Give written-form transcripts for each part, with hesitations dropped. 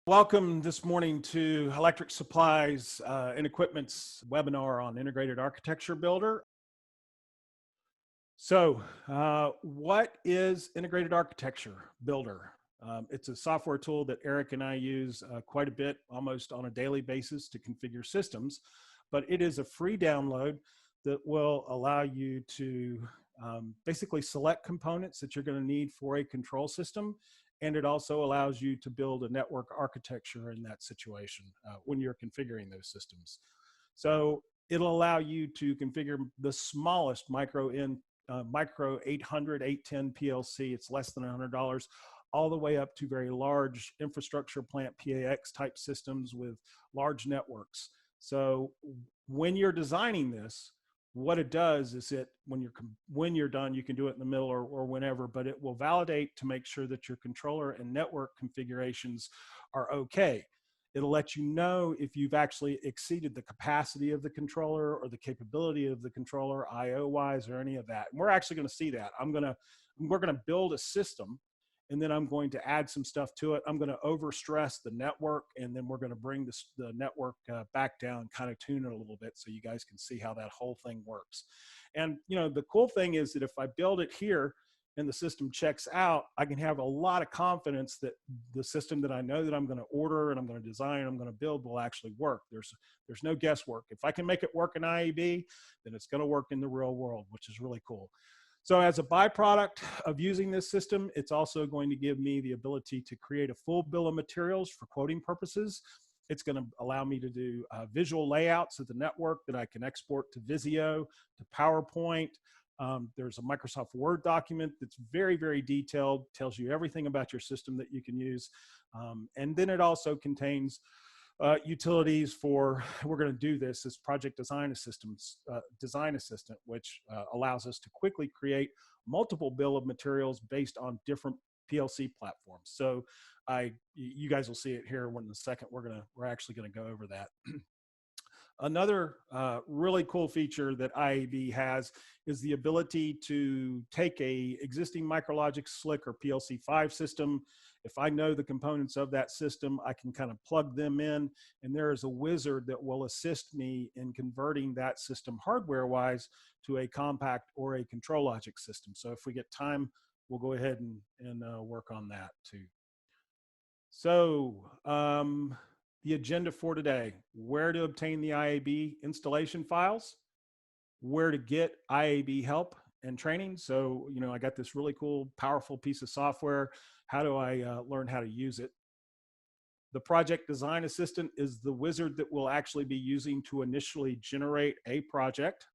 Welcome this morning to Electric Supplies and Equipment's webinar on Integrated Architecture Builder. So what is Integrated Architecture Builder? It's a software tool that Eric and I use quite a bit, almost on a daily basis, to configure systems, but it is a free download that will allow you to basically select components that you're going to need for a control system. And it also allows you to build a network architecture in that situation when you're configuring those systems. So it'll allow you to configure the smallest micro 800, 810 PLC. It's less than $100, all the way up to very large infrastructure plant PAX type systems with large networks. So when you're designing this, what it does is when you're done, you can do it in the middle or whenever, but it will validate to make sure that your controller and network configurations are okay. It'll let you know if you've actually exceeded the capacity of the controller or the capability of the controller, IO wise, or any of that. And we're actually going to see that. We're going to build a system, and then I'm going to add some stuff to it. I'm going to overstress the network, and then we're going to bring the network back down, kind of tune it a little bit so you guys can see how that whole thing works. And the cool thing is that if I build it here and the system checks out, I can have a lot of confidence that the system that I know that I'm going to order and I'm going to design and I'm going to build will actually work. There's no guesswork. If I can make it work in IAB, then it's going to work in the real world, which is really cool. So as a byproduct of using this system, it's also going to give me the ability to create a full bill of materials for quoting purposes. It's going to allow me to do visual layouts of the network that I can export to Visio, to PowerPoint. There's a Microsoft Word document that's very, very detailed, tells you everything about your system that you can use. And then it also contains utilities for, we're going to do this as Project Design Assistant, which allows us to quickly create multiple bill of materials based on different PLC platforms. So you guys will see it here in a second. We're actually going to go over that. Another really cool feature that IAB has is the ability to take a existing MicroLogic SLC or PLC5 system. If I know the components of that system, I can kind of plug them in, and there is a wizard that will assist me in converting that system hardware-wise to a compact or a ControlLogic system. So if we get time, we'll go ahead and work on that too. So the agenda for today: where to obtain the IAB installation files, where to get IAB help and training. So, I got this really cool, powerful piece of software. How do I learn how to use it? The Project Design Assistant is the wizard that we'll actually be using to initially generate a project.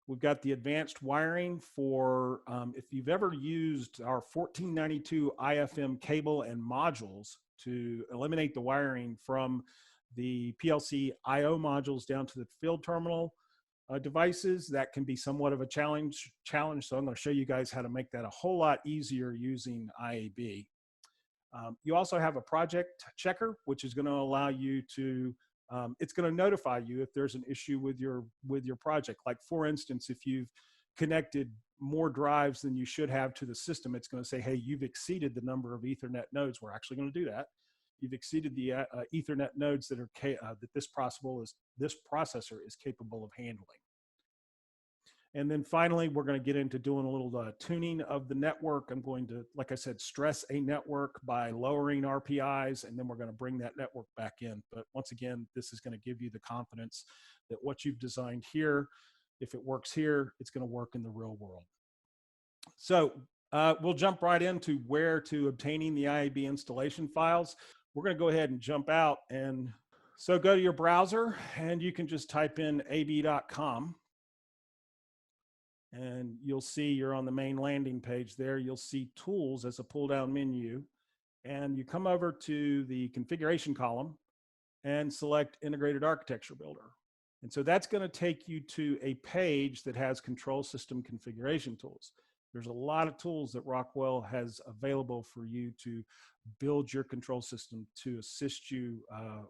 We've got the advanced wiring for, if you've ever used our 1492 IFM cable and modules to eliminate the wiring from the PLC IO modules down to the field terminal devices, that can be somewhat of a challenge. So I'm going to show you guys how to make that a whole lot easier using IAB. You also have a project checker, which is going to allow you to, it's going to notify you if there's an issue with your project. Like, for instance, if you've connected more drives than you should have to the system, it's going to say, hey, you've exceeded the number of Ethernet nodes. We're actually going to do that. You've exceeded the Ethernet nodes that this processor is capable of handling. And then finally, we're going to get into doing a little tuning of the network. I'm going to, like I said, stress a network by lowering RPIs, and then we're going to bring that network back in. But once again, this is going to give you the confidence that what you've designed here, if it works here, it's going to work in the real world. So we'll jump right into where to obtaining the IAB installation files. We're going to go ahead and jump out, and so go to your browser and you can just type in ab.com, and you'll see you're on the main landing page there. You'll see tools as a pull down menu, and you come over to the configuration column and select Integrated Architecture Builder. And so that's going to take you to a page that has control system configuration tools. There's a lot of tools that Rockwell has available for you to build your control system, to assist you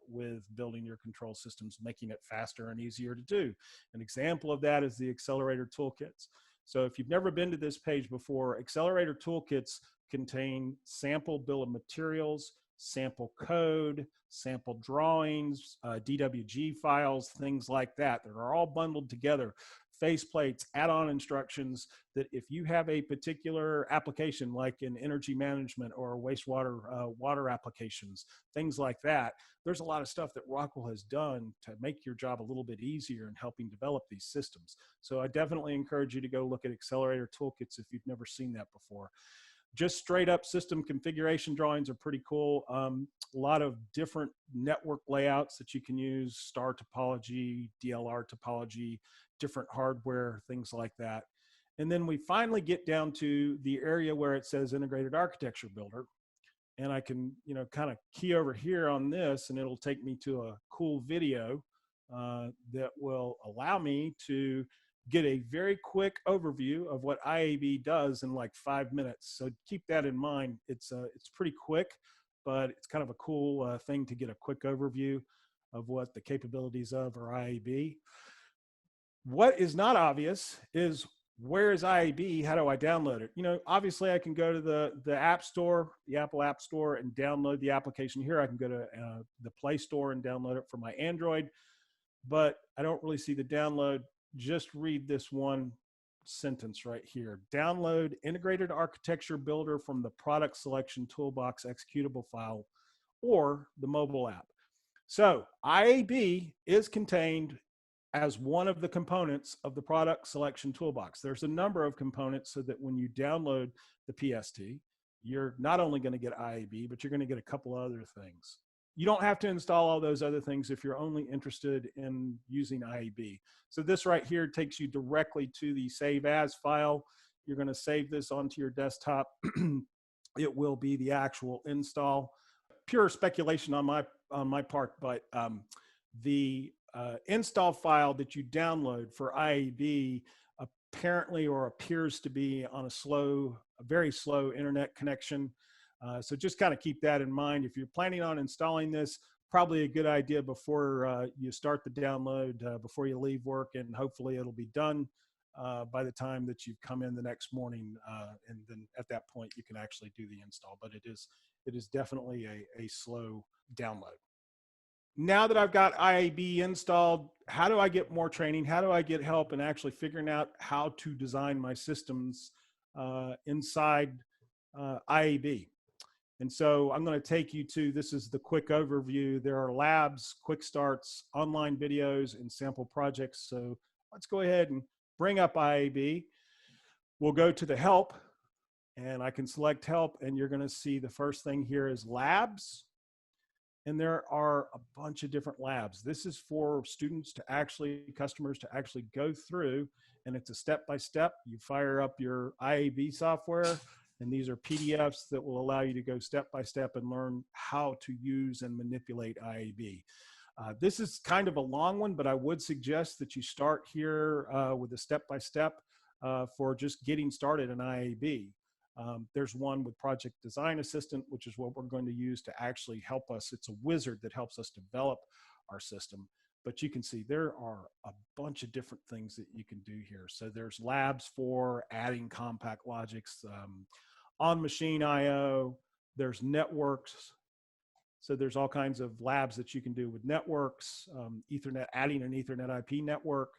with building your control systems, making it faster and easier to do. An example of that is the accelerator toolkits. So if you've never been to this page before, accelerator toolkits contain sample bill of materials, sample code, sample drawings, DWG files, things like that. That are all bundled together. Faceplates, add-on instructions that if you have a particular application like in energy management or wastewater water applications, things like that, there's a lot of stuff that Rockwell has done to make your job a little bit easier in helping develop these systems. So I definitely encourage you to go look at Accelerator Toolkits if you've never seen that before. Just straight up system configuration drawings are pretty cool. A lot of different network layouts that you can use, star topology, DLR topology, different hardware, things like that. And then we finally get down to the area where it says Integrated Architecture Builder. And I can, kind of key over here on this, and it'll take me to a cool video that will allow me to get a very quick overview of what IAB does in like 5 minutes. So keep that in mind. It's pretty quick, but it's kind of a cool thing to get a quick overview of what the capabilities of are IAB. What is not obvious is, where is IAB? How do I download it? Obviously I can go to the App Store, the Apple App Store, and download the application here. I can go to the Play Store and download it for my Android, but I don't really see the download. Just read this one sentence right here. Download Integrated Architecture Builder from the Product Selection Toolbox executable file or the mobile app. So IAB is contained as one of the components of the Product Selection Toolbox. There's a number of components so that when you download the PST, you're not only going to get IAB, but you're going to get a couple other things. You don't have to install all those other things if you're only interested in using IAB. So this right here takes you directly to the Save As file. You're going to save this onto your desktop. It will be the actual install. Pure speculation on my part, but the install file that you download for IAB apparently or appears to be on a very slow internet connection. So just kind of keep that in mind. If you're planning on installing this, probably a good idea before you start the download, before you leave work, and hopefully it'll be done by the time that you've come in the next morning. And then at that point, you can actually do the install, but it is definitely a slow download. Now that I've got IAB installed, how do I get more training? How do I get help in actually figuring out how to design my systems inside IAB? And so I'm going to take you to, this is the quick overview. There are labs, quick starts, online videos, and sample projects. So let's go ahead and bring up IAB. We'll go to the help, and I can select help, and you're going to see the first thing here is labs. And there are a bunch of different labs. This is for students to customers to actually go through, and it's a step-by-step. You fire up your IAB software, and these are PDFs that will allow you to go step-by-step and learn how to use and manipulate IAB. This is kind of a long one, but I would suggest that you start here with a step-by-step for just getting started in IAB. There's one with Project Design Assistant, which is what we're going to use to actually help us. It's a wizard that helps us develop our system. But you can see there are a bunch of different things that you can do here. So there's labs for adding compact logics, on-machine I/O. There's networks. So there's all kinds of labs that you can do with networks, Ethernet, adding an Ethernet IP network.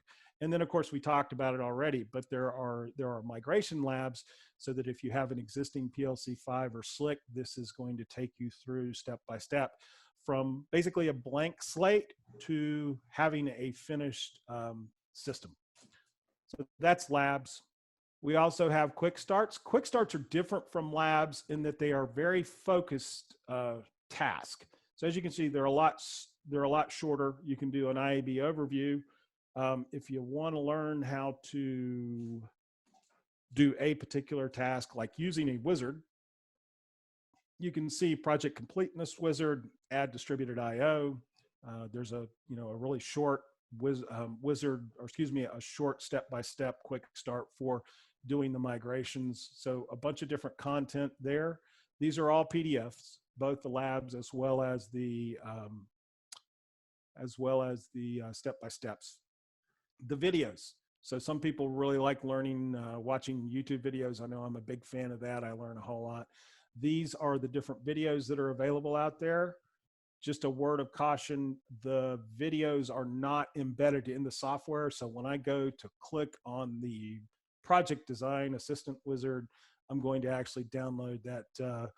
And then, of course, we talked about it already, but there are migration labs so that if you have an existing PLC5 or SLC, this is going to take you through step-by-step from basically a blank slate to having a finished system. So that's labs. We also have quick starts. Quick starts are different from labs in that they are very focused tasks. So as you can see, they're a lot shorter. You can do an IAB overview. If you want to learn how to do a particular task, like using a wizard, you can see Project Completeness Wizard, add distributed I/O. There's a really short wizard, or excuse me, a short step-by-step quick start for doing the migrations. So a bunch of different content there. These are all PDFs, both the labs as well as the step-by-steps. The videos. So some people really like learning, watching YouTube videos. I know I'm a big fan of that. I learn a whole lot. These are the different videos that are available out there. Just a word of caution, the videos are not embedded in the software. So when I go to click on the project design assistant wizard, I'm going to actually download that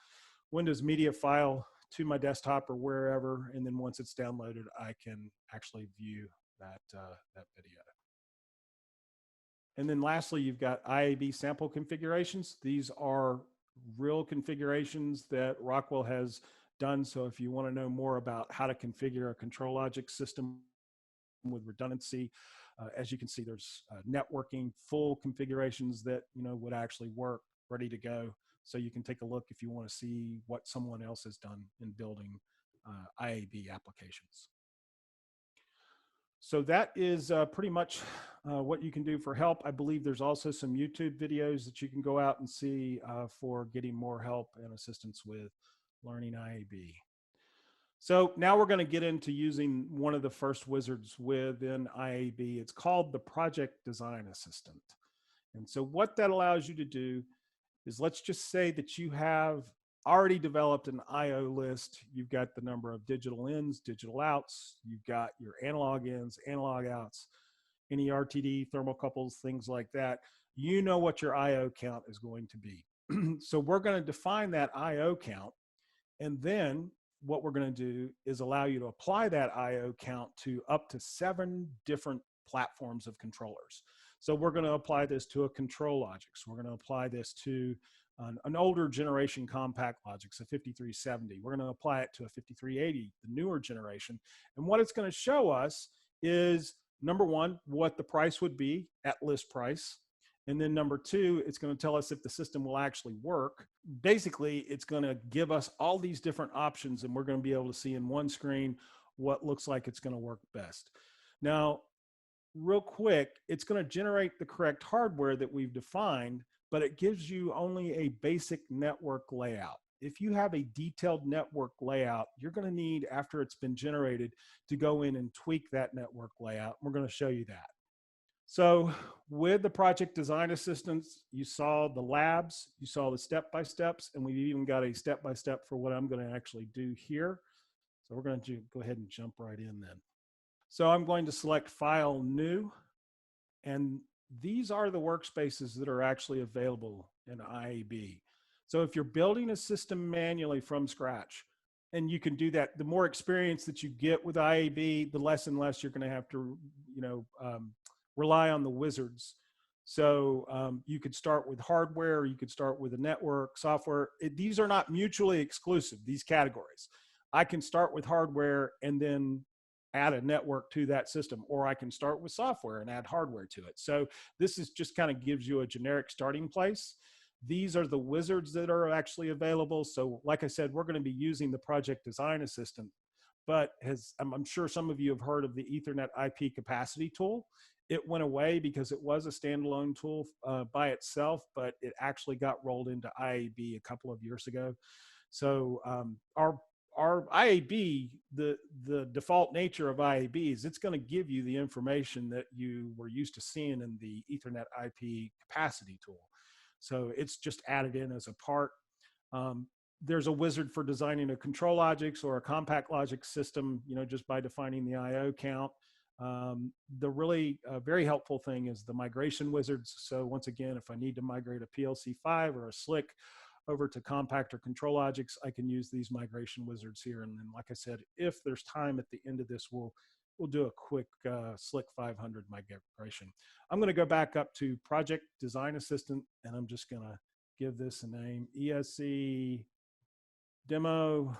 Windows media file to my desktop or wherever. And then once it's downloaded, I can actually view that video. And then lastly, you've got IAB sample configurations. These are real configurations that Rockwell has done. So if you want to know more about how to configure a control logic system with redundancy, as you can see, there's networking full configurations that would actually work, ready to go. So you can take a look if you want to see what someone else has done in building IAB applications. So that is pretty much what you can do for help. I believe there's also some YouTube videos that you can go out and see for getting more help and assistance with learning IAB. So now we're going to get into using one of the first wizards within IAB. It's called the Project Design Assistant. And so what that allows you to do is, let's just say that you have already developed an IO list. You've got the number of digital ins, digital outs. You've got your analog ins, analog outs, any RTD, thermocouples, things like that. You know what your IO count is going to be. So we're going to define that IO count. And then what we're going to do is allow you to apply that IO count to up to 7 different platforms of controllers. So we're going to apply this to a control logic. So we're going to apply this to an older generation compact logic, so 5370. We're going to apply it to a 5380, the newer generation. And what it's going to show us is, number one, what the price would be at list price. And then number two, it's going to tell us if the system will actually work. Basically, it's going to give us all these different options, and we're going to be able to see in one screen what looks like it's going to work best. Now, real quick, it's going to generate the correct hardware that we've defined, but it gives you only a basic network layout. If you have a detailed network layout, you're going to need, after it's been generated, to go in and tweak that network layout. We're going to show you that. So with the Project Design Assistants, you saw the labs, you saw the step-by-steps, and we've even got a step-by-step for what I'm going to actually do here. So we're going to go ahead and jump right in then. So I'm going to select File, New, and these are the workspaces that are actually available in IAB. So if you're building a system manually from scratch, and you can do that, the more experience that you get with IAB, the less and less you're going to have to, rely on the wizards. So you could start with hardware, you could start with a network, software. These are not mutually exclusive, these categories. I can start with hardware and then add a network to that system, or I can start with software and add hardware to it. So this is just kind of gives you a generic starting place. These are the wizards that are actually available. So like I said, we're going to be using the Project Design Assistant, but I'm sure some of you have heard of the Ethernet IP capacity tool. It went away because it was a standalone tool by itself, but it actually got rolled into IAB a couple of years ago. So our IAB, the default nature of IAB is it's going to give you the information that you were used to seeing in the Ethernet IP capacity tool. So it's just added in as a part. There's a wizard for designing a control logics or a compact logic system, just by defining the IO count. The really very helpful thing is the migration wizards. So once again, if I need to migrate a PLC5 or a SLC over to compact or control logics, I can use these migration wizards here. And then, like I said, if there's time at the end of this, we'll do a quick SLC 500 migration. I'm going to go back up to Project Design Assistant, and I'm just going to give this a name, ESC Demo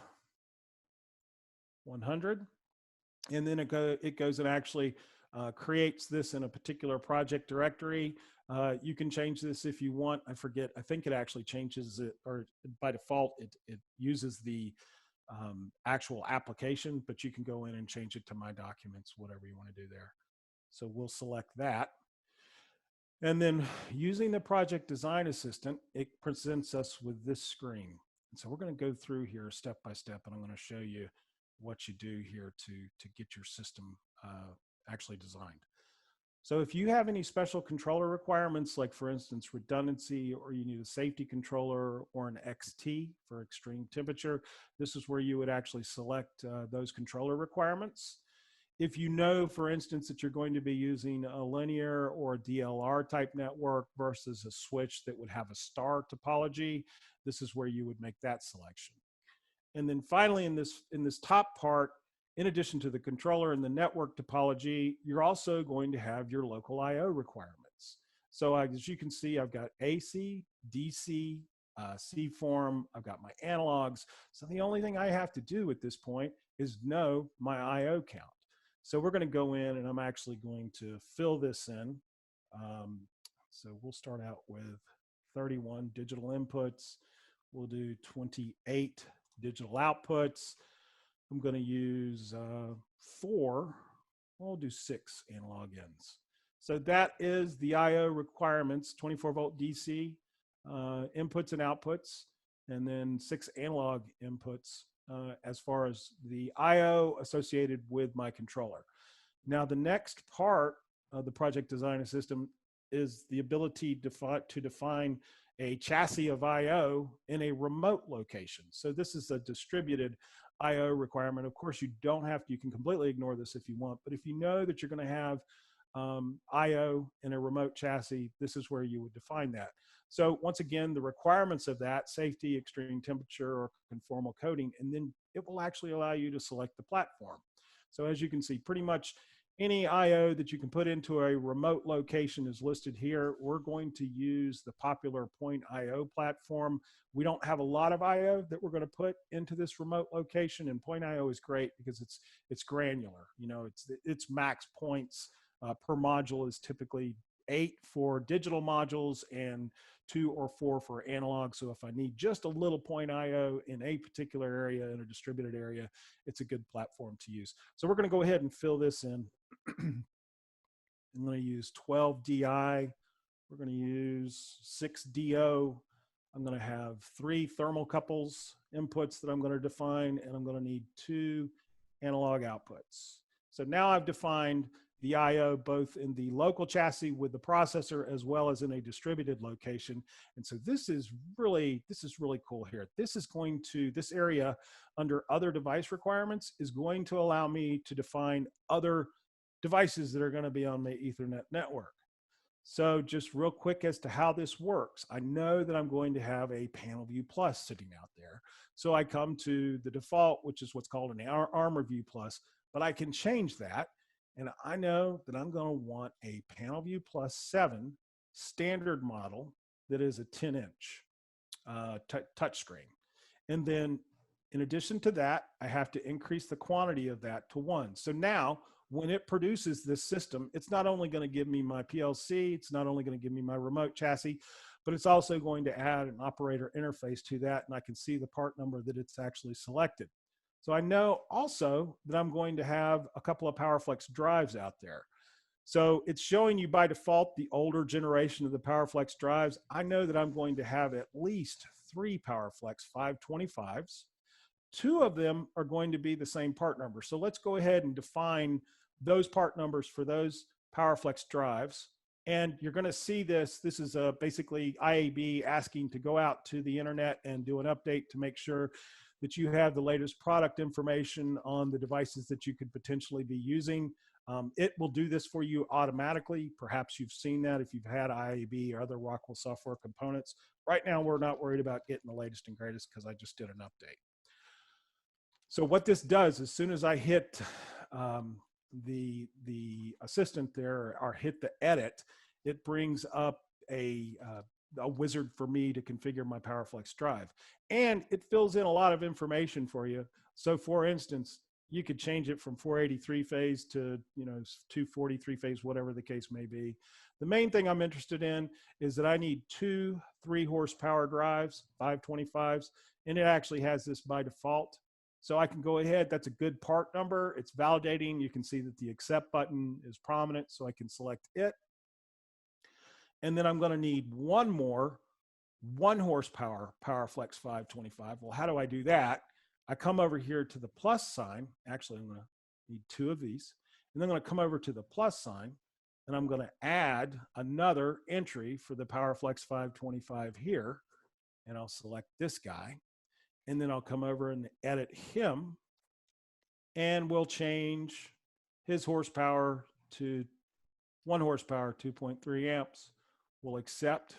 100. And then it goes and actually creates this in a particular project directory. You can change this if you want. I forget, I think it actually changes it, or by default, it uses the actual application, but you can go in and change it to My Documents, whatever you want to do there. So we'll select that. And then using the Project Design Assistant, it presents us with this screen. And so we're going to go through here step by step, and I'm going to show you what you do here to get your system actually designed. So if you have any special controller requirements, like for instance, redundancy, or you need a safety controller or an XT for extreme temperature, this is where you would actually select those controller requirements. If you know, for instance, that you're going to be using a linear or a DLR type network versus a switch that would have a star topology, this is where you would make that selection. And then finally, in this top part, in addition to the controller and the network topology, you're also going to have your local I/O requirements. So as you can see, I've got AC, DC, C-form, I've got my analogs. So the only thing I have to do at this point is know my I/O count. So we're going to go in and I'm actually going to fill this in. So we'll start out with 31 digital inputs. We'll do 28 digital outputs. I'm going to use 4, we'll do 6 analog ins. So that is the I/O requirements, 24 volt DC inputs and outputs, and then 6 analog inputs as far as the I/O associated with my controller. Now the next part of the project design system is the ability to define a chassis of I/O in a remote location. So this is a distributed I/O requirement. Of course, you don't have to, you can completely ignore this if you want, but if you know that you're going to have I/O in a remote chassis, this is where you would define that. So once again, the requirements of that: safety, extreme temperature, or conformal coding, and then it will actually allow you to select the platform. So as you can see, pretty much any I/O that you can put into a remote location is listed here. We're going to use the popular Point I/O platform. We don't have a lot of I/O that we're going to put into this remote location, and Point I/O is great because it's granular. You know, it's max points per module is typically 8 for digital modules and 2 or 4 for analog. So if I need just a little Point I/O in a particular area, in a distributed area, it's a good platform to use. So we're going to go ahead and fill this in. I'm going to use 12 DI. We're going to use 6 DO. I'm going to have 3 thermocouples inputs that I'm going to define, and I'm going to need 2 analog outputs. So now I've defined the I/O both in the local chassis with the processor as well as in a distributed location. And so this is really cool here. This area under other device requirements is going to allow me to define other devices that are going to be on my Ethernet network. So just real quick as to how this works, I know that I'm going to have a Panel View Plus sitting out there. So I come to the default, which is what's called an Armor View Plus, but I can change that. And I know that I'm going to want a Panel View Plus 7 standard model that is a 10-inch touchscreen. And then in addition to that, I have to increase the quantity of that to 1. So now when it produces this system, it's not only going to give me my PLC, it's not only going to give me my remote chassis, but it's also going to add an operator interface to that, and I can see the part number that it's actually selected. So I know also that I'm going to have a couple of PowerFlex drives out there. So it's showing you by default the older generation of the PowerFlex drives. I know that I'm going to have at least 3 PowerFlex 525s. 2 of them are going to be the same part number. So let's go ahead and define those part numbers for those PowerFlex drives. And you're going to see this. This is basically IAB asking to go out to the internet and do an update to make sure that you have the latest product information on the devices that you could potentially be using. It will do this for you automatically. Perhaps you've seen that if you've had IAB or other Rockwell software components. Right now, we're not worried about getting the latest and greatest because I just did an update. So what this does, as soon as I hit the assistant there or hit the edit, it brings up a wizard for me to configure my PowerFlex drive. And it fills in a lot of information for you. So for instance, you could change it from 483 phase to 243 phase, whatever the case may be. The main thing I'm interested in is that I need 2 3-horsepower drives, 525s, and it actually has this by default. So I can go ahead, that's a good part number. It's validating. You can see that the accept button is prominent, so I can select it. And then I'm going to need 1 more 1-horsepower PowerFlex 525. Well, how do I do that? I come over here to the plus sign. Actually, I'm going to need 2 of these. And then I'm going to come over to the plus sign. and I'm going to add another entry for the PowerFlex 525 here, and I'll select this guy, and then I'll come over and edit him, and we'll change his horsepower to 1 horsepower, 2.3 amps. We'll accept,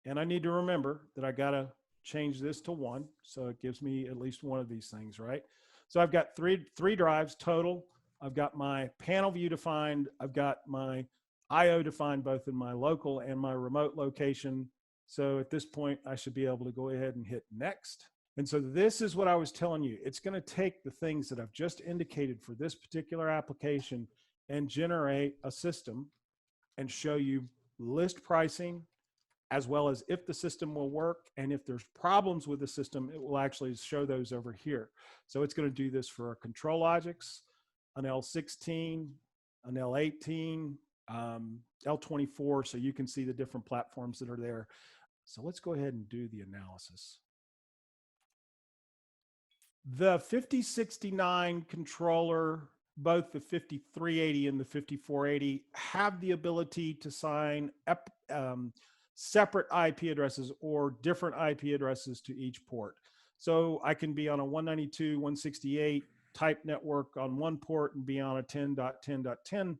and I need to remember that I got to change this to 1, so it gives me at least one of these things, right? So I've got three drives total. I've got my panel view defined. I've got my IO defined both in my local and my remote location. So at this point, I should be able to go ahead and hit next. And so this is what I was telling you. It's going to take the things that I've just indicated for this particular application and generate a system and show you list pricing, as well as if the system will work, and if there's problems with the system, it will actually show those over here. So it's going to do this for a ControlLogix, an L16, an L18, L24, so you can see the different platforms that are there. So let's go ahead and do the analysis. The 5069 controller, both the 5380 and the 5480, have the ability to sign separate IP addresses or different IP addresses to each port. So I can be on a 192.168 type network on one port and be on a 10.10.10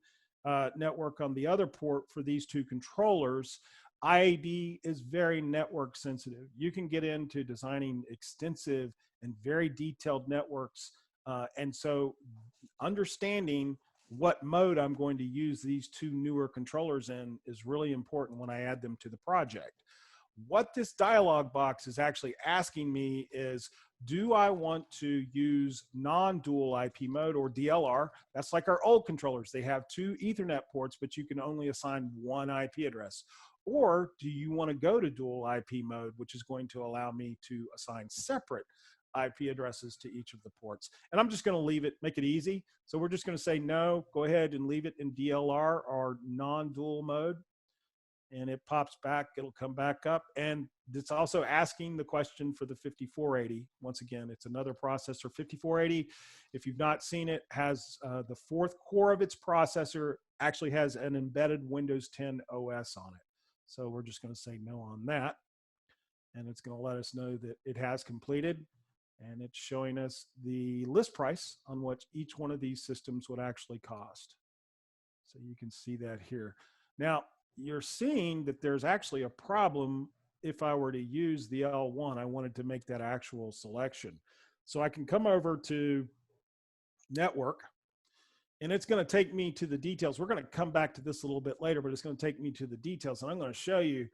network on the other port for these two controllers. IAB is very network sensitive. You can get into designing extensive and very detailed networks. And so understanding what mode I'm going to use these two newer controllers in is really important when I add them to the project. What this dialog box is actually asking me is, do I want to use non-dual IP mode or DLR? That's like our old controllers. They have 2 Ethernet ports, but you can only assign 1 IP address. Or do you want to go to dual IP mode, which is going to allow me to assign separate IP addresses to each of the ports? And I'm just going to leave it, make it easy. So we're just going to say no, go ahead and leave it in DLR or non-dual mode. And it pops back, it'll come back up. And it's also asking the question for the 5480. Once again, it's another processor. 5480, if you've not seen it, has the 4th core of its processor, actually has an embedded Windows 10 OS on it. So we're just going to say no on that. And it's going to let us know that it has completed. And it's showing us the list price on what each one of these systems would actually cost. So you can see that here. Now, you're seeing that there's actually a problem if I were to use the L1. I wanted to make that actual selection. So I can come over to network, and it's going to take me to the details. We're going to come back to this a little bit later, but it's going to take me to the details. And I'm going to show you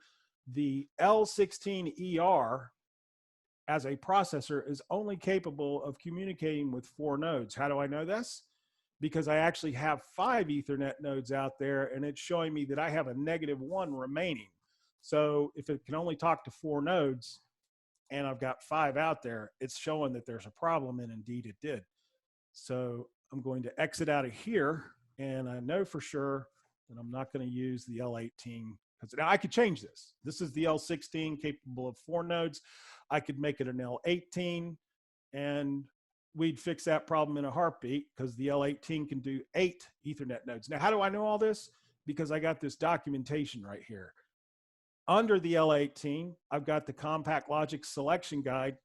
the L16ER as a processor is only capable of communicating with 4 nodes. How do I know this? Because I actually have 5 Ethernet nodes out there, and it's showing me that I have a -1 remaining. So if it can only talk to 4 nodes and I've got 5 out there, it's showing that there's a problem, and indeed it did. So I'm going to exit out of here, and I know for sure that I'm not going to use the L18, because now I could change this. This is the L16 capable of 4 nodes. I could make it an L18, and we'd fix that problem in a heartbeat, because the L18 can do 8 Ethernet nodes. Now, how do I know all this? Because I got this documentation right here. Under the L18, I've got the Compact Logic selection guide,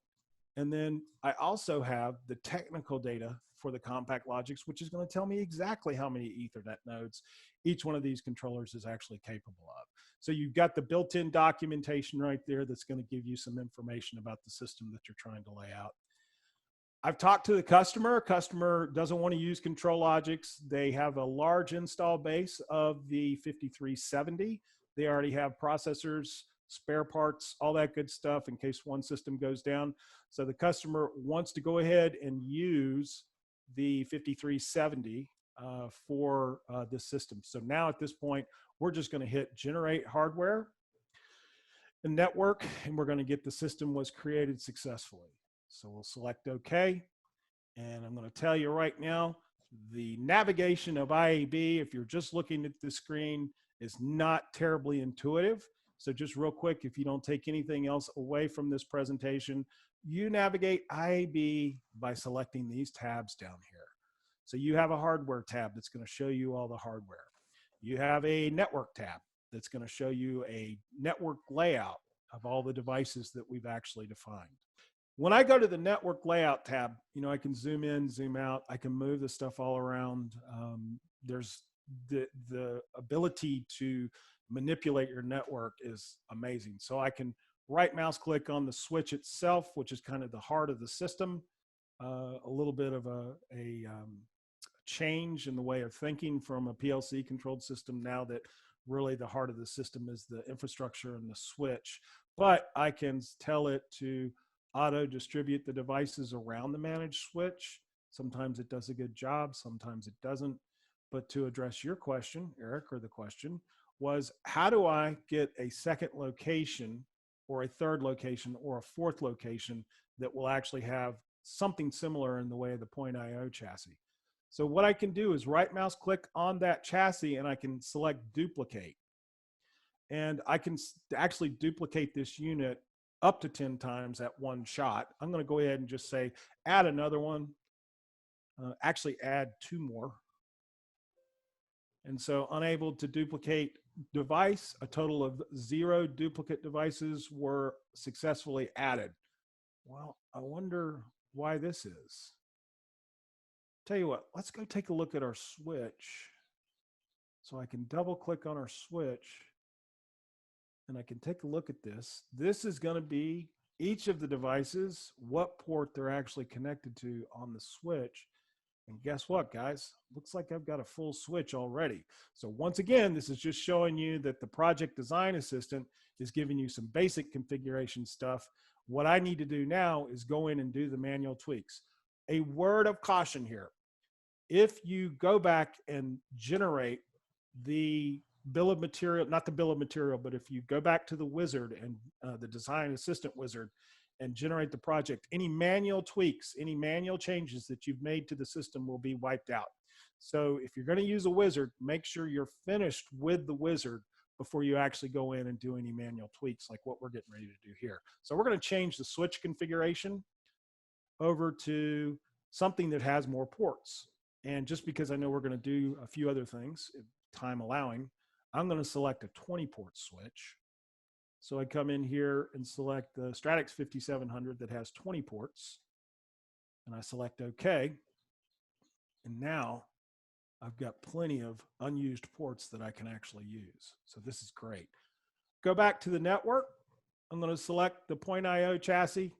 and then I also have the technical data for the Compact Logics, which is going to tell me exactly how many Ethernet nodes each one of these controllers is actually capable of. So you've got the built-in documentation right there that's going to give you some information about the system that you're trying to lay out. I've talked to the customer. Customer doesn't want to use ControlLogix. They have a large install base of the 5370. They already have processors, spare parts, all that good stuff in case one system goes down. So the customer wants to go ahead and use the 5370 for this system. So now at this point, we're just going to hit generate hardware and network, and we're going to get the system was created successfully. So we'll select OK. And I'm going to tell you right now, the navigation of IAB, if you're just looking at the screen, is not terribly intuitive. So just real quick, if you don't take anything else away from this presentation, you navigate IAB by selecting these tabs down here. So you have a hardware tab that's going to show you all the hardware. you have a network tab that's going to show you a network layout of all the devices that we've actually defined. When I go to the network layout tab, you know, I can zoom in, zoom out. I can move the stuff all around. There's the ability to manipulate your network is amazing. So I can right mouse click on the switch itself, which is kind of the heart of the system. A little bit of a change in the way of thinking from a PLC controlled system, now that really the heart of the system is the infrastructure and the switch. But I can tell it to auto distribute the devices around the managed switch. Sometimes it does a good job, sometimes it doesn't. But to address your question, Eric, or the question was, how do I get a second location or a third location or a fourth location that will actually have something similar in the way of the Point.io chassis? So what I can do is right mouse click on that chassis and I can select duplicate. And I can actually duplicate this unit up to 10 times at one shot. I'm going to go ahead and just say, add another one, actually add 2 more. And so unable to duplicate device, a total of 0 duplicate devices were successfully added. Well, I wonder why this is. Tell you what, let's go take a look at our switch. So I can double click on our switch and I can take a look at this. This is going to be each of the devices, what port they're actually connected to on the switch. And guess what, guys? Looks like I've got a full switch already. So once again, this is just showing you that the Project Design Assistant is giving you some basic configuration stuff. What I need to do now is go in and do the manual tweaks. A word of caution here. If you go back and generate the bill of material, not the bill of material, but if you go back to the wizard and the Design Assistant wizard and generate the project, any manual tweaks, any manual changes that you've made to the system will be wiped out. So if you're going to use a wizard, make sure you're finished with the wizard before you actually go in and do any manual tweaks like what we're getting ready to do here. So we're going to change the switch configuration over to something that has more ports. And just because I know we're going to do a few other things, time allowing, I'm going to select a 20 port switch. So I come in here and select the Stratix 5700 that has 20 ports, and I select OK. And now I've got plenty of unused ports that I can actually use. So this is great. Go back to the network. I'm going to select the Point.io chassis,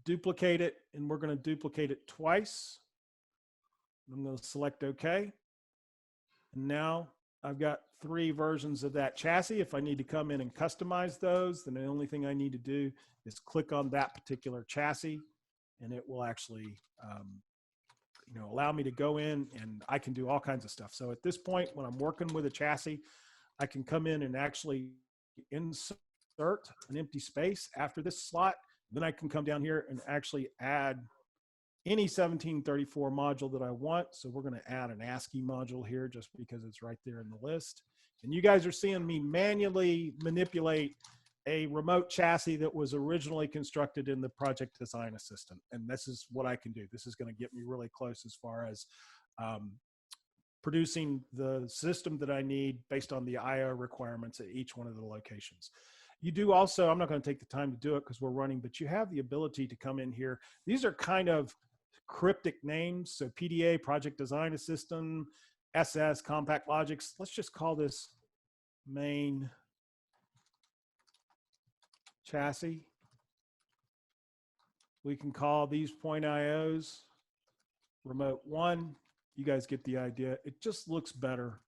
duplicate it, and we're going to duplicate it twice. I'm going to select OK. And now I've got 3 versions of that chassis. If I need to come in and customize those, then the only thing I need to do is click on that particular chassis, and it will actually allow me to go in and I can do all kinds of stuff. So at this point, when I'm working with a chassis, I can come in and actually insert an empty space after this slot. Then I can come down here and actually add any 1734 module that I want. So we're going to add an ASCII module here just because it's right there in the list. And you guys are seeing me manually manipulate a remote chassis that was originally constructed in the Project Design Assistant. And this is what I can do. This is going to get me really close as far as producing the system that I need based on the IO requirements at each one of the locations. You do also, I'm not going to take the time to do it because we're running, but you have the ability to come in here. These are kind of cryptic names. So PDA, Project Design Assistant, SS, Compact Logics. Let's just call this main chassis. We can call these Point.ios remote 1. You guys get the idea. It just looks better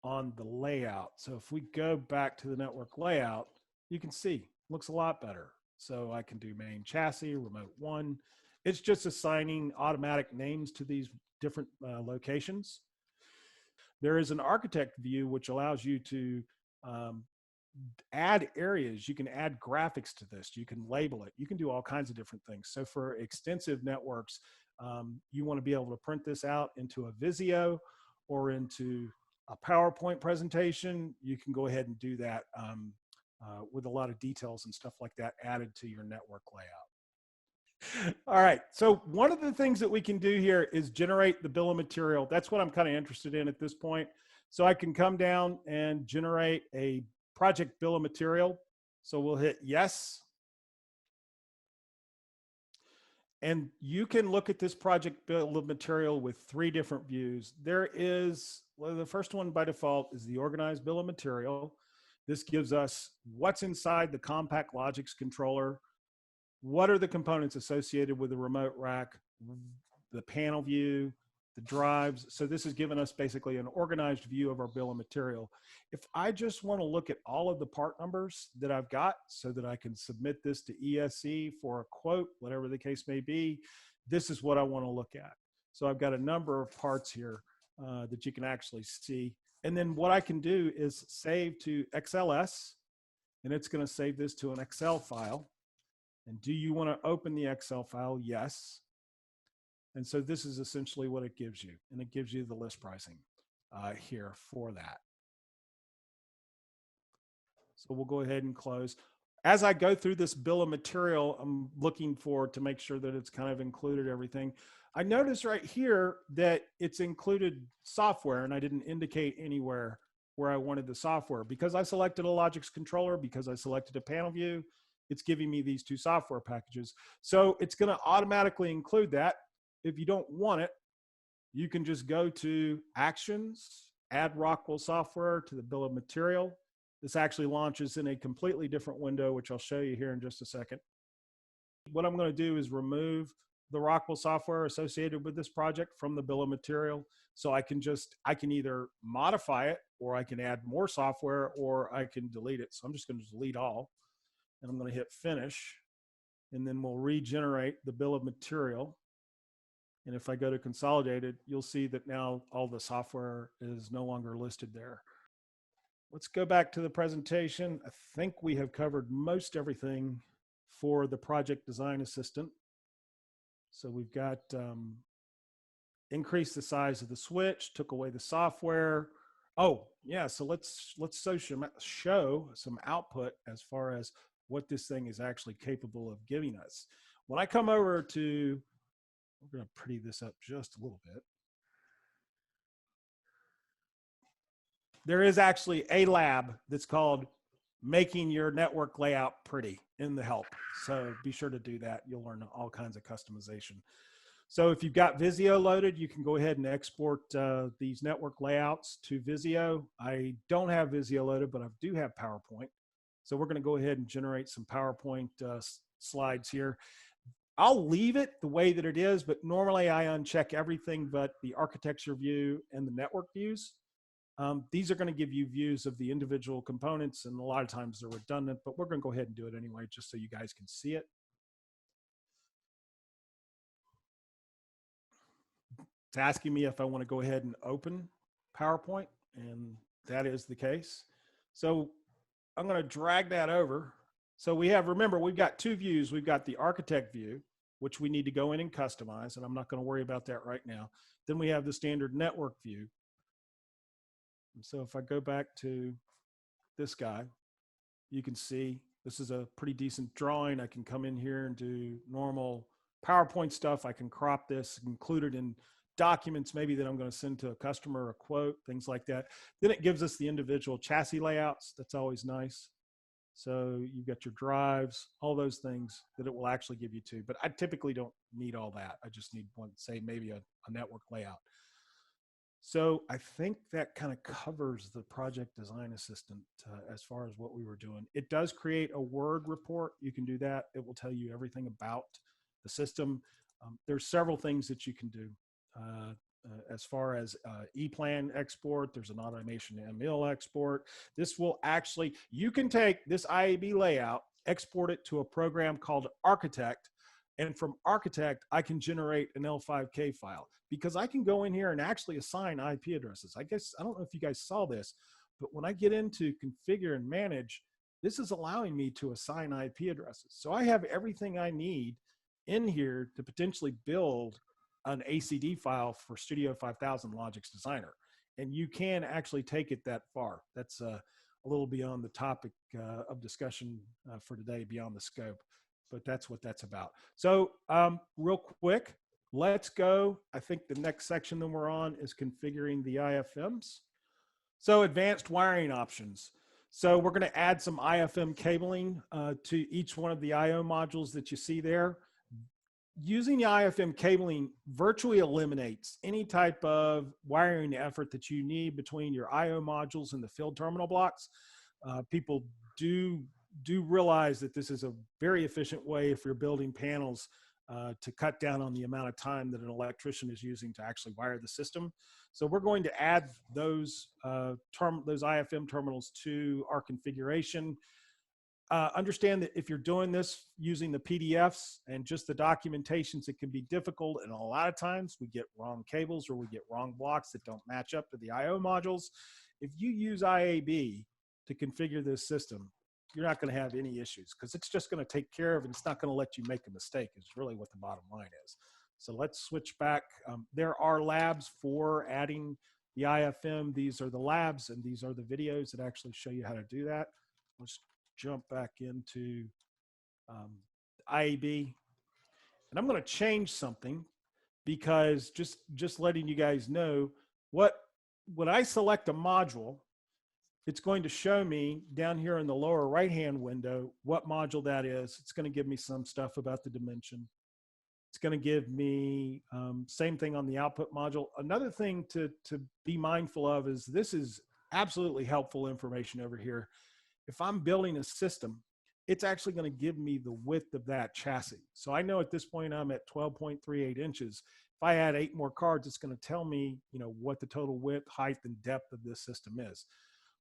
on the layout. So if we go back to the network layout, you can see it looks a lot better. So I can do main chassis, remote 1. It's just assigning automatic names to these different locations. There is an architect view which allows you to add areas. You can add graphics to this. You can label it. You can do all kinds of different things. So for extensive networks, you want to be able to print this out into a Visio or into a PowerPoint presentation. You can go ahead and do that with a lot of details and stuff like that added to your network layout. All right, so one of the things that we can do here is generate the bill of material. That's what I'm kind of interested in at this point. So I can come down and generate a project bill of material. So we'll hit yes. And you can look at this project bill of material with 3 different views. There is, well, the first one by default is the organized bill of material. This gives us what's inside the compact Logix controller, what are the components associated with the remote rack, the panel view, the drives. So this has given us basically an organized view of our bill of material. If I just want to look at all of the part numbers that I've got so that I can submit this to ESE for a quote, whatever the case may be, this is what I want to look at. So I've got a number of parts here that you can actually see. And then what I can do is save to XLS, and it's going to save this to an Excel file. And do you want to open the Excel file? Yes. And so this is essentially what it gives you. And it gives you the list pricing here for that. So we'll go ahead and close. As I go through this bill of material, I'm looking for to make sure that it's kind of included everything. I notice right here that it's included software, and I didn't indicate anywhere where I wanted the software. Because I selected a Logix controller, because I selected a panel view, it's giving me these 2 software packages. So it's going to automatically include that. If you don't want it, you can just go to Actions, add Rockwell software to the bill of material. This actually launches in a completely different window, which I'll show you here in just a second. What I'm going to do is remove the Rockwell software associated with this project from the bill of material. So I can either modify it, or I can add more software, or I can delete it. So I'm just going to delete all, and I'm going to hit finish, and then we'll regenerate the bill of material. And if I go to consolidated, you'll see that now all the software is no longer listed there. Let's go back to the presentation. I think we have covered most everything for the project design assistant. So we've got increased the size of the switch, took away the software. Oh yeah, so let's show some output as far as what this thing is actually capable of giving us. When I come over to, we're going to pretty this up just a little bit. There is actually a lab that's called Making Your Network Layout Pretty in the help. So be sure to do that. You'll learn all kinds of customization. So if you've got Visio loaded, you can go ahead and export these network layouts to Visio. I don't have Visio loaded, but I do have PowerPoint. So we're going to go ahead and generate some PowerPoint slides here. I'll leave it the way that it is, but normally I uncheck everything but the architecture view and the network views. These are going to give you views of the individual components, and a lot of times they're redundant, but we're going to go ahead and do it anyway, just so you guys can see it. It's asking me if I want to go ahead and open PowerPoint, and that is the case. So I'm going to drag that over. So we have, remember, we've got 2 views. We've got the architect view, which we need to go in and customize, and I'm not going to worry about that right now. Then we have the standard network view. And so if I go back to this guy, you can see this is a pretty decent drawing. I can come in here and do normal PowerPoint stuff. I can crop this, include it in documents maybe that I'm going to send to a customer, a quote, things like that. Then it gives us the individual chassis layouts. That's always nice. So you've got your drives, all those things that it will actually give you too. But I typically don't need all that. I just need one, say maybe a network layout. So I think that kind of covers the project design assistant as far as what we were doing. It does create a Word report. You can do that. It will tell you everything about the system. There's several things that you can do. As far as E-plan export, there's an automation ML export. This will actually, you can take this IAB layout, export it to a program called Architect, and from Architect, I can generate an L5K file, because I can go in here and actually assign IP addresses. I guess, I don't know if you guys saw this, but when I get into configure and manage, this is allowing me to assign IP addresses. So I have everything I need in here to potentially build an ACD file for Studio 5000 Logix Designer. And you can actually take it that far. That's a little beyond the topic of discussion for today, beyond the scope, but that's what that's about. So real quick, let's go. I think the next section that we're on is configuring the IFMs. So advanced wiring options. So we're going to add some IFM cabling to each one of the IO modules that you see there. Using the IFM cabling virtually eliminates any type of wiring effort that you need between your IO modules and the field terminal blocks. People do realize that this is a very efficient way if you're building panels to cut down on the amount of time that an electrician is using to actually wire the system. So we're going to add those IFM terminals to our configuration. Understand that if you're doing this using the PDFs and just the documentations, it can be difficult. And a lot of times we get wrong cables or we get wrong blocks that don't match up to the IO modules. If you use IAB to configure this system, you're not going to have any issues because it's just going to take care of it. It's not going to let you make a mistake is really what the bottom line is. So let's switch back. There are labs for adding the IFM. These are the labs and these are the videos that actually show you how to do that. Let's jump back into IAB. And I'm going to change something because just letting you guys know when I select a module, it's going to show me down here in the lower right-hand window what module that is. It's going to give me some stuff about the dimension. It's going to give me same thing on the output module. Another thing to be mindful of is this is absolutely helpful information over here. If I'm building a system, it's actually going to give me the width of that chassis. So I know at this point I'm at 12.38 inches. If I add 8 more cards, it's going to tell me, what the total width, height, and depth of this system is.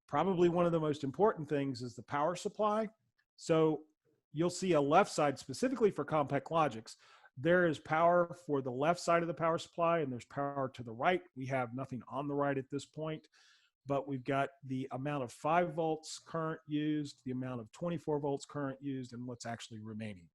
Probably one of the most important things is the power supply. So you'll see a left side specifically for Compact Logics. There is power for the left side of the power supply and there's power to the right. We have nothing on the right at this point, but we've got the amount of 5 volts current used, the amount of 24 volts current used, and what's actually remaining.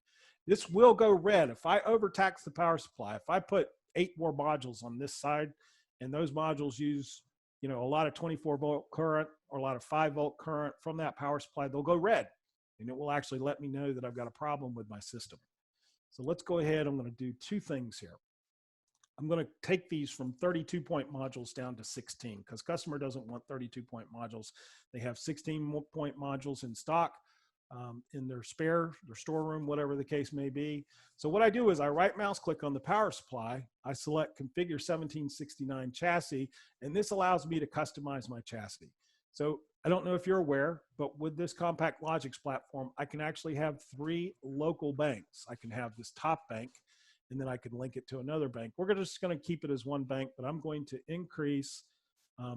This will go red. If I overtax the power supply, if I put 8 more modules on this side and those modules use a lot of 24 volt current or a lot of 5 volt current from that power supply, they'll go red and it will actually let me know that I've got a problem with my system. So let's go ahead. I'm going to do 2 things here. I'm going to take these from 32 point modules down to 16 because customer doesn't want 32 point modules. They have 16 point modules in stock in their storeroom, whatever the case may be. So what I do is I right mouse click on the power supply. I select configure 1769 chassis, and this allows me to customize my chassis. So I don't know if you're aware, but with this Compact Logics platform, I can actually have 3 local banks. I can have this top bank, and then I can link it to another bank. We're just going to keep it as one bank, but I'm going to increase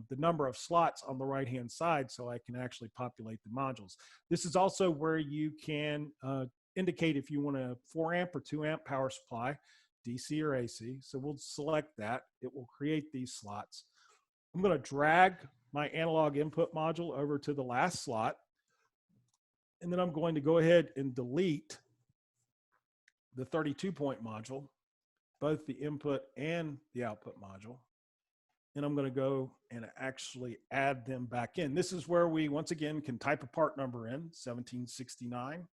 the number of slots on the right-hand side so I can actually populate the modules. This is also where you can indicate if you want a 4 amp or 2 amp power supply, DC or AC. So we'll select that. It will create these slots. I'm going to drag my analog input module over to the last slot. And then I'm going to go ahead and delete the 32 point module, both the input and the output module. And I'm going to go and actually add them back in. This is where we, once again, can type a part number in, 1769,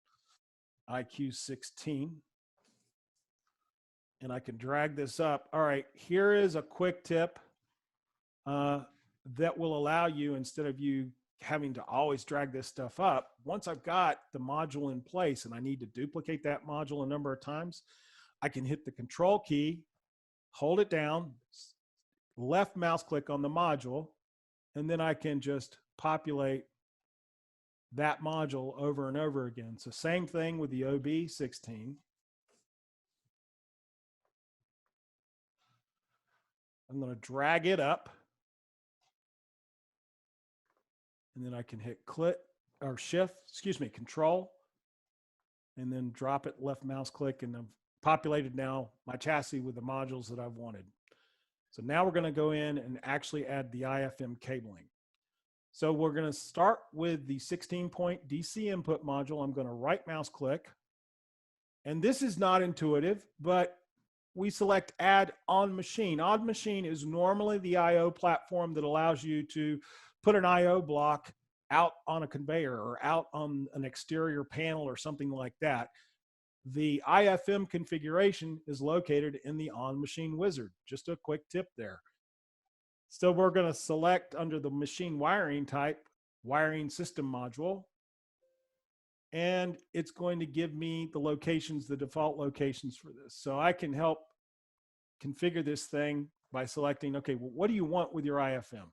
IQ16. And I can drag this up. All right, here is a quick tip that will allow you, instead of you having to always drag this stuff up, once I've got the module in place and I need to duplicate that module a number of times, I can hit the control key, hold it down, left mouse click on the module, and then I can just populate that module over and over again. So same thing with the OB16. I'm going to drag it up, and then I can hit control, and then drop it, left mouse click, and I've populated now my chassis with the modules that I've wanted. So now we're going to go in and actually add the IFM cabling. So we're going to start with the 16 point DC input module. I'm going to right mouse click, and this is not intuitive, but we select add on machine. On machine is normally the IO platform that allows you to put an IO block out on a conveyor or out on an exterior panel or something like that. The IFM configuration is located in the on machine wizard. Just a quick tip there. So we're going to select under the machine wiring type, wiring system module, and it's going to give me the locations, the default locations for this. So I can help configure this thing by selecting, okay, well, what do you want with your IFM?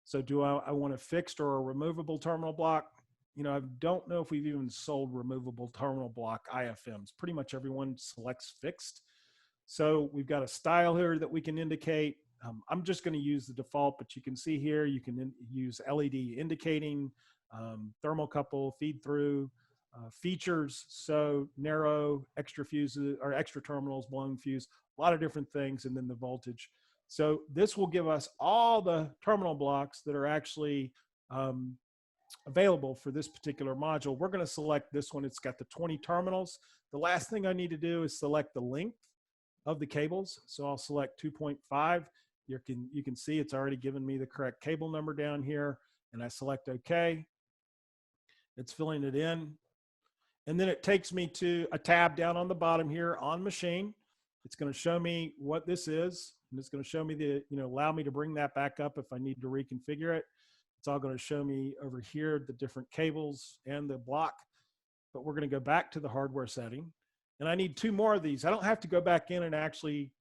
So do I want a fixed or a removable terminal block? You know, I don't know if we've even sold removable terminal block IFMs. Pretty much everyone selects fixed. So we've got a style here that we can indicate. I'm just going to use the default, but you can see here, you can use LED indicating, thermocouple, feed through, features, so narrow, extra fuses or extra terminals, blown fuse, a lot of different things, and then the voltage. So this will give us all the terminal blocks that are actually available for this particular module. We're going to select this one. It's got the 20 terminals. The last thing I need to do is select the length of the cables. So I'll select 2.5. You can see it's already given me the correct cable number down here, and I select OK. It's filling it in. And then it takes me to a tab down on the bottom here on machine. It's going to show me what this is, and it's going to show me allow me to bring that back up if I need to reconfigure it. It's all going to show me over here the different cables and the block, but we're going to go back to the hardware setting. And I need 2 more of these. I don't have to go back in and actually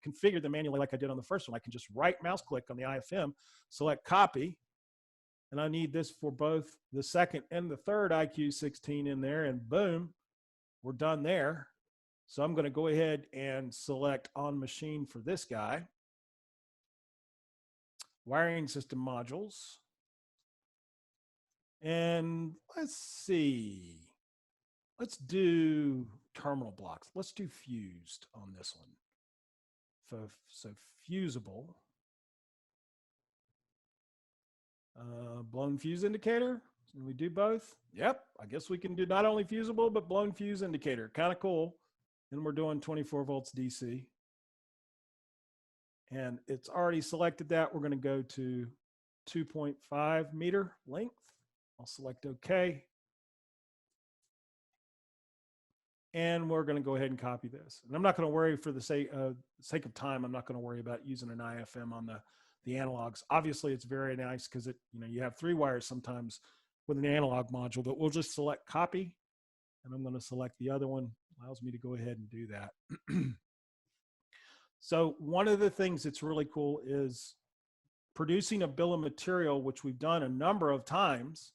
configure them manually like I did on the first one. I can just right mouse click on the IFM, select copy, and I need this for both the second and the third IQ16 in there, and boom, we're done there. So I'm going to go ahead and select on machine for this guy. Wiring system modules. And let's see. Let's do terminal blocks. Let's do fused on this one. So fusible. Blown fuse indicator. Can we do both? Yep. I guess we can do not only fusible, but blown fuse indicator. Kind of cool. And we're doing 24 volts DC. And it's already selected that. We're going to go to 2.5 meter length. I'll select OK. And we're going to go ahead and copy this. And I'm not going to worry, for the sake of time, I'm not going to worry about using an IFM on the analogs. Obviously, it's very nice because you have 3 wires sometimes with an analog module, but we'll just select copy. And I'm going to select the other one. Allows me to go ahead and do that. So one of the things that's really cool is producing a bill of material, which we've done a number of times.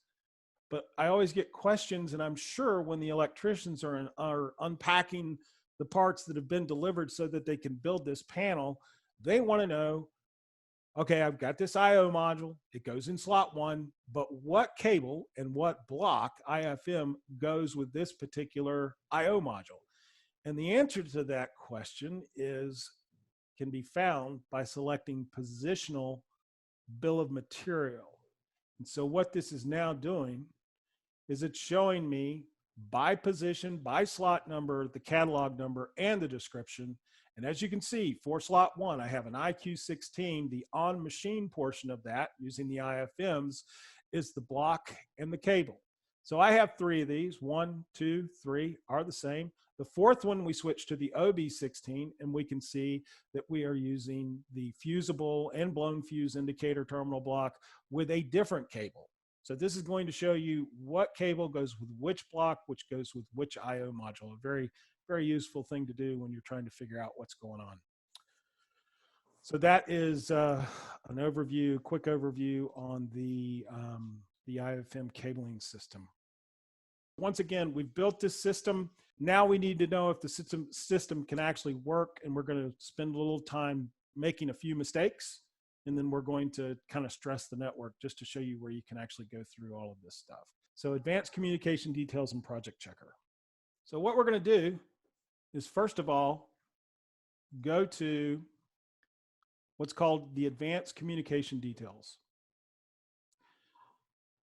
But I always get questions, and I'm sure when the electricians are unpacking the parts that have been delivered so that they can build this panel, they want to know, okay, I've got this IO module, it goes in slot 1, but what cable and what block IFM goes with this particular IO module? And the answer to that question can be found by selecting positional bill of material. And so what this is now doing is it's showing me by position, by slot number, the catalog number, and the description. And as you can see, for slot 1, I have an IQ16. The on-machine portion of that, using the IFMs, is the block and the cable. So I have 3 of these. 1, 2, 3 are the same. The 4th one, we switch to the OB16, and we can see that we are using the fusible and blown fuse indicator terminal block with a different cable. So this is going to show you what cable goes with which block, which goes with which IO module. A very, very useful thing to do when you're trying to figure out what's going on. So that is an overview, quick overview on the IFM cabling system. Once again, we've built this system. Now we need to know if the system can actually work, and we're going to spend a little time making a few mistakes. And then we're going to kind of stress the network just to show you where you can actually go through all of this stuff. So advanced communication details and project checker. So what we're going to do is, first of all, go to what's called the advanced communication details.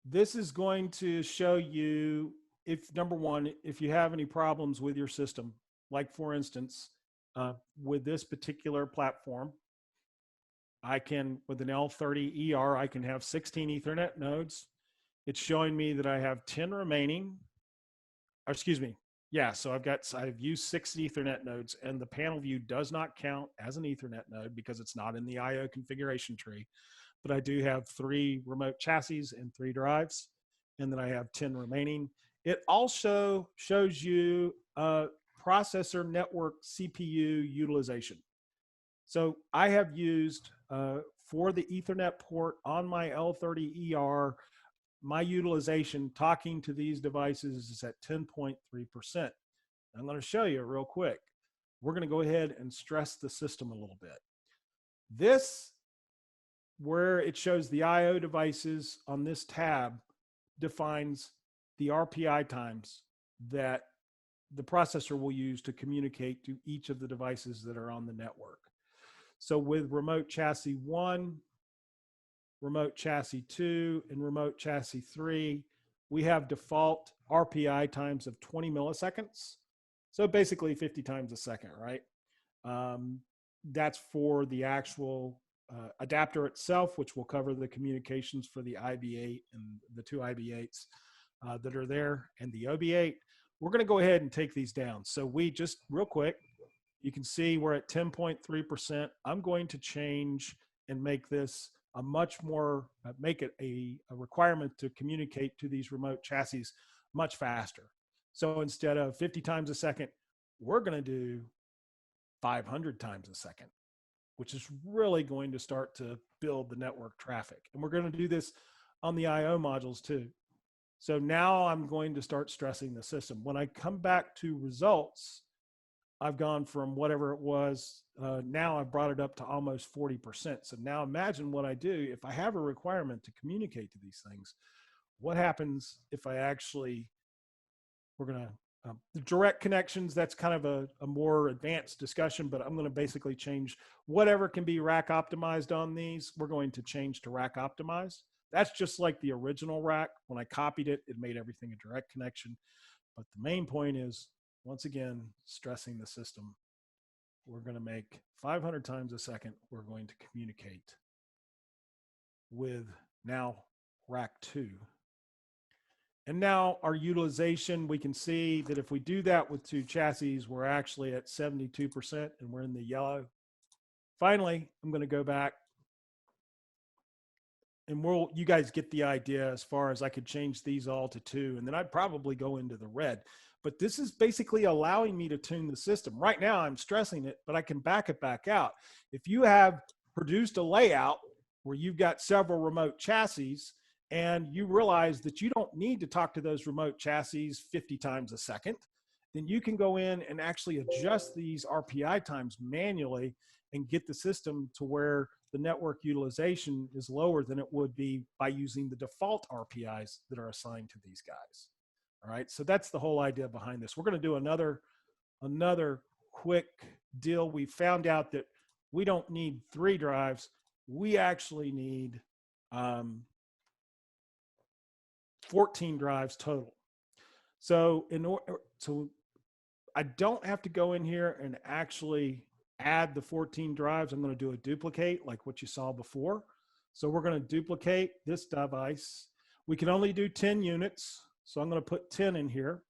This is going to show you, number 1, if you have any problems with your system, like for instance, with this particular platform, I can, with an L30ER, I can have 16 Ethernet nodes. It's showing me that I have 10 remaining, or excuse me, Yeah, so I've used 6 Ethernet nodes, and the panel view does not count as an Ethernet node because it's not in the IO configuration tree. But I do have 3 remote chassis and 3 drives, and then I have 10 remaining. It also shows you processor network CPU utilization. So I have used for the Ethernet port on my L30ER, my utilization talking to these devices is at 10.3%. I'm going to show you real quick. We're going to go ahead and stress the system a little bit. This, where it shows the IO devices on this tab, defines the RPI times that the processor will use to communicate to each of the devices that are on the network. So with remote chassis 1, remote chassis 2, and remote chassis 3, we have default RPI times of 20 milliseconds. So basically 50 times a second, right? That's for the actual adapter itself, which will cover the communications for the IB8 and the 2 IB8s that are there, and the OB8. We're going to go ahead and take these down. So we just, real quick, you can see we're at 10.3%. I'm going to change and make this a much more, make it a requirement to communicate to these remote chassis much faster. So instead of 50 times a second, we're going to do 500 times a second, which is really going to start to build the network traffic. And we're going to do this on the IO modules too. So now I'm going to start stressing the system. When I come back to results, I've gone from whatever it was, now I've brought it up to almost 40%. So now imagine what I do if I have a requirement to communicate to these things. What happens if I actually, we're going to, the direct connections, that's kind of a more advanced discussion, but I'm going to basically change whatever can be rack optimized on these. We're going to change to rack optimized. That's just like the original rack. When I copied it, it made everything a direct connection. But the main point is, once again, stressing the system. We're going to make 500 times a second. We're going to communicate with now rack 2. And now our utilization, we can see that if we do that with 2 chassis, we're actually at 72% and we're in the yellow. Finally, I'm going to go back and you guys get the idea as far as I could change these all to 2, and then I'd probably go into the red. But this is basically allowing me to tune the system. Right now I'm stressing it, but I can back it back out. If you have produced a layout where you've got several remote chassis and you realize that you don't need to talk to those remote chassis 50 times a second, then you can go in and actually adjust these RPI times manually and get the system to where the network utilization is lower than it would be by using the default RPIs that are assigned to these guys. All right, so that's the whole idea behind this. We're going to do another quick deal. We found out that we don't need 3 drives. We actually need 14 drives total. So I don't have to go in here and actually add the 14 drives. I'm going to do a duplicate like what you saw before. So we're going to duplicate this device. We can only do 10 units. So I'm going to put 10 in here.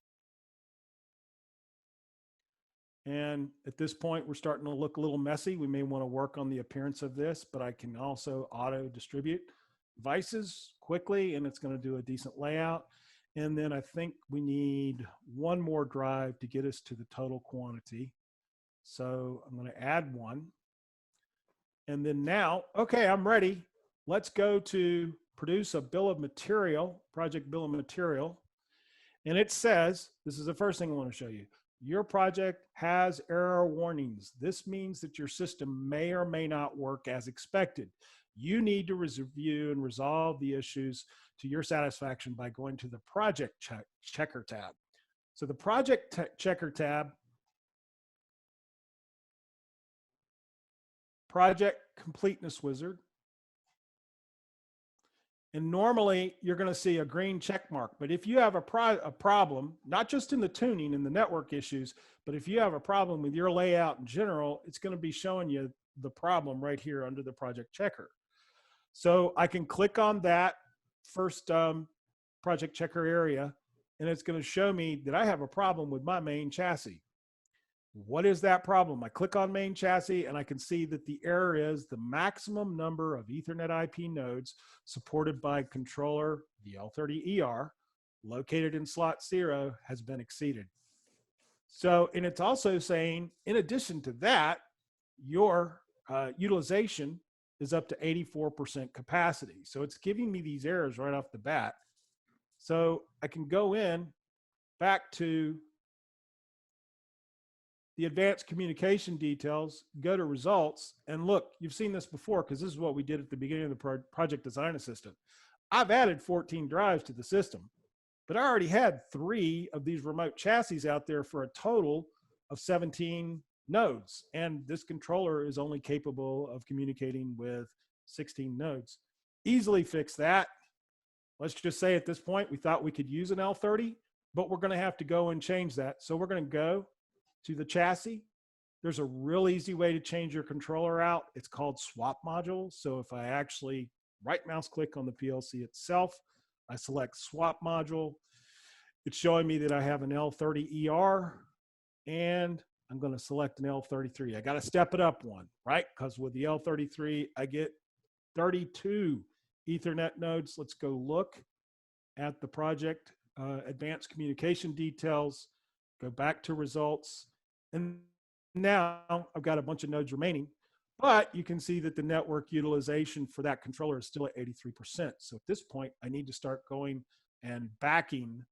And at this point, we're starting to look a little messy. We may want to work on the appearance of this, but I can also auto distribute devices quickly, and it's going to do a decent layout. And then I think we need 1 more drive to get us to the total quantity. So I'm going to add 1. And then now, okay, I'm ready. Let's go to produce a bill of material, project bill of material. And it says, this is the first thing I want to show you. Your project has error warnings. This means that your system may or may not work as expected. You need to review and resolve the issues to your satisfaction by going to the project checker tab. So the project checker tab, project completeness wizard. And normally you're going to see a green check mark. But if you have a problem, not just in the tuning and the network issues, but if you have a problem with your layout in general, it's going to be showing you the problem right here under the project checker. So I can click on that first project checker area, and it's going to show me that I have a problem with my main chassis. What is that problem? I click on main chassis and I can see that the error is the maximum number of Ethernet IP nodes supported by controller, the L30ER, located in slot 0 has been exceeded. So, and it's also saying, in addition to that, your utilization is up to 84% capacity. So it's giving me these errors right off the bat. So I can go in back to the advanced communication details, go to results, and look, you've seen this before because this is what we did at the beginning of the project design assistant. I've added 14 drives to the system, but I already had 3 of these remote chassis out there for a total of 17 nodes. And this controller is only capable of communicating with 16 nodes. Easily fix that. Let's just say at this point, we thought we could use an L30, but we're going to have to go and change that. So we're going to go to the chassis. There's a real easy way to change your controller out. It's called swap module. So if I actually right mouse click on the PLC itself, I select swap module. It's showing me that I have an L30ER and I'm going to select an L33. I got to step it up one, right? Because with the L33, I get 32 Ethernet nodes. Let's go look at the project advanced communication details, go back to results. And now I've got a bunch of nodes remaining, but you can see that the network utilization for that controller is still at 83%. So at this point, I need to start going and backing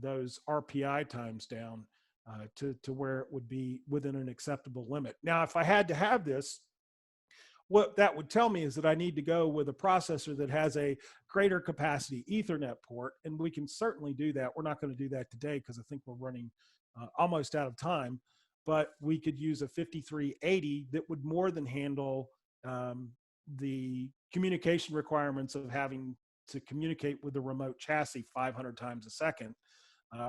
those RPI times down to where it would be within an acceptable limit. Now, if I had to have this, what that would tell me is that I need to go with a processor that has a greater capacity Ethernet port, and we can certainly do that. We're not going to do that today because I think we're running almost out of time, but we could use a 5380 that would more than handle the communication requirements of having to communicate with the remote chassis 500 times a second.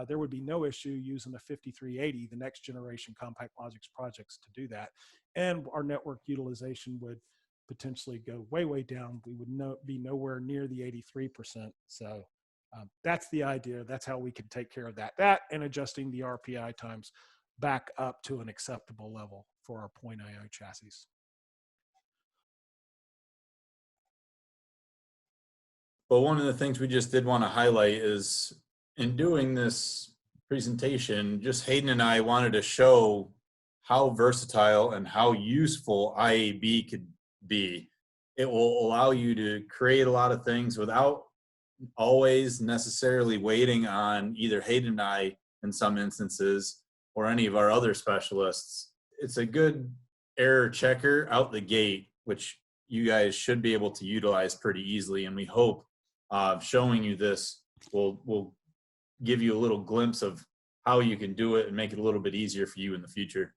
There would be no issue using a 5380, the next generation Compact Logics projects, to do that. And our network utilization would potentially go way, way down. We would be nowhere near the 83%. So that's the idea. That's how we can take care of that. That and adjusting the RPI times back up to an acceptable level for our point.io chassis. But one of the things we just did want to highlight is, in doing this presentation, just Hayden and I wanted to show how versatile and how useful IAB could be. It will allow you to create a lot of things without always necessarily waiting on either Hayden and I in some instances or any of our other specialists. It's a good error checker out the gate, which you guys should be able to utilize pretty easily. And we hope showing you this will give you a little glimpse of how you can do it and make it a little bit easier for you in the future.